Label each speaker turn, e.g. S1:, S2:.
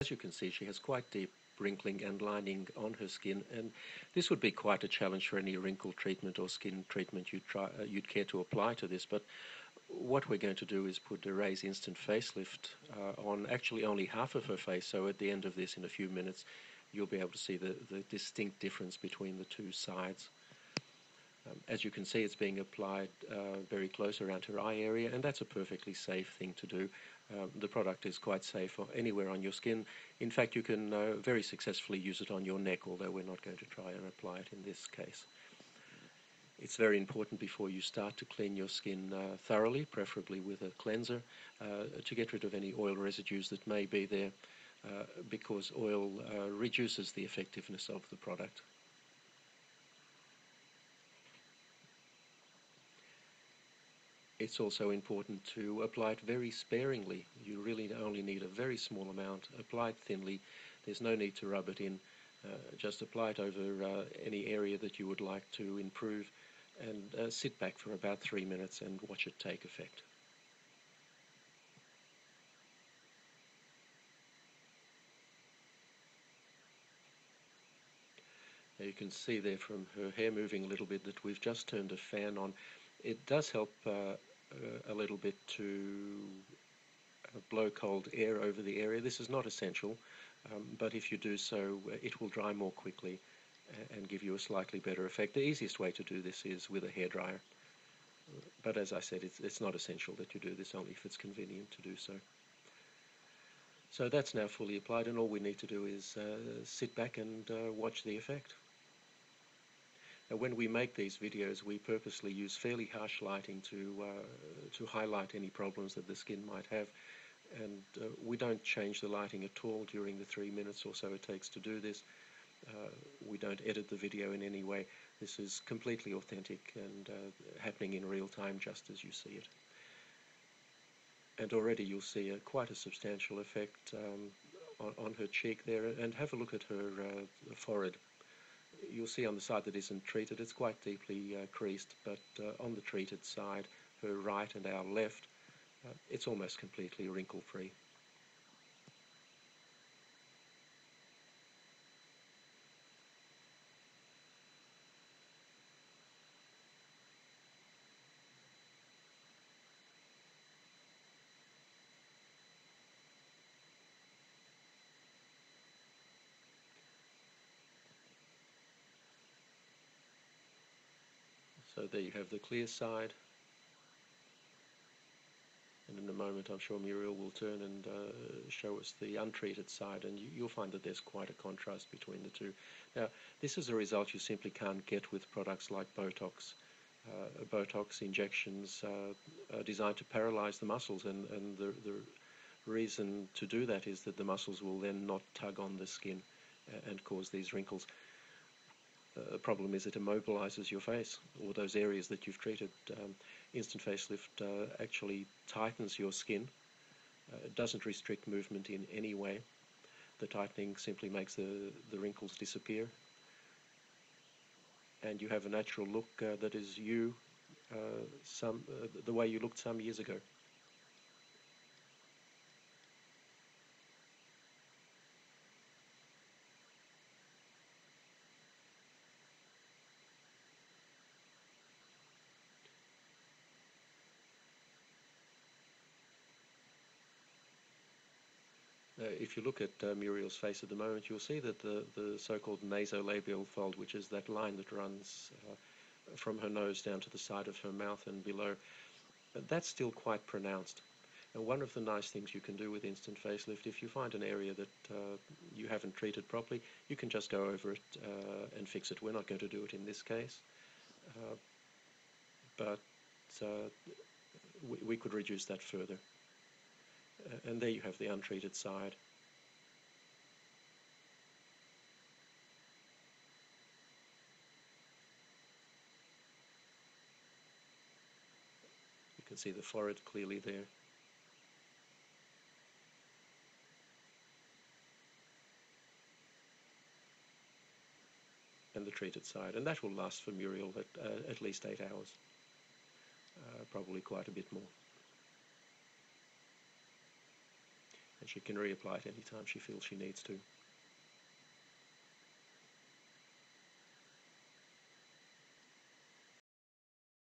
S1: As you can see, she has quite deep wrinkling and lining on her skin, and this would be quite a challenge for any wrinkle treatment or skin treatment you'd care to apply to this. But what we're going to do is put a Raise Instant Facelift on actually only half of her face, so at the end of this, in a few minutes, you'll be able to see the distinct difference between the two sides. As you can see, it's being applied very close around her eye area, and that's a perfectly safe thing to do. The product is quite safe anywhere on your skin. In fact, you can very successfully use it on your neck, although we're not going to try and apply it in this case. It's very important before you start to clean your skin thoroughly, preferably with a cleanser, to get rid of any oil residues that may be there, because oil reduces the effectiveness of the product. It's also important to apply it very sparingly. You really only need a very small amount. Apply it thinly. There's no need to rub it in. Just apply it over any area that you would like to improve, and sit back for about 3 minutes and watch it take effect. Now you can see there from her hair moving a little bit that we've just turned a fan on. It does help a little bit to blow cold air over the area. This is not essential, but if you do so, it will dry more quickly and give you a slightly better effect. The easiest way to do this is with a hairdryer, but as I said, it's not essential that you do this, only if it's convenient to do so. So that's now fully applied, and all we need to do is sit back and watch the effect. Now, when we make these videos, we purposely use fairly harsh lighting to highlight any problems that the skin might have, and we don't change the lighting at all during the 3 minutes or so it takes to do this. We don't edit the video in any way. This is completely authentic and happening in real time just as you see it. And already you'll see quite a substantial effect on her cheek there, and have a look at her forehead. You'll see on the side that isn't treated, it's quite deeply creased, but on the treated side, her right and our left, it's almost completely wrinkle-free. So there you have the clear side, and in a moment I'm sure Muriel will turn and show us the untreated side, and you'll find that there's quite a contrast between the two. Now, this is a result you simply can't get with products like Botox. Botox injections are designed to paralyze the muscles, and the reason to do that is that the muscles will then not tug on the skin and cause these wrinkles. The problem is it immobilizes your face, or those areas that you've treated. Instant facelift actually tightens your skin. It doesn't restrict movement in any way. The tightening simply makes the wrinkles disappear, and you have a natural look that is you, the way you looked some years ago. If you look at Muriel's face at the moment, you'll see that the so-called nasolabial fold, which is that line that runs from her nose down to the side of her mouth and below, that's still quite pronounced. And one of the nice things you can do with instant facelift, if you find an area that you haven't treated properly, you can just go over it and fix it. We're not going to do it in this case, but we could reduce that further. And there you have the untreated side. You can see the forehead clearly there. And the treated side. And that will last for Muriel at least 8 hours. Probably quite a bit more. She can reapply it anytime she feels she needs to.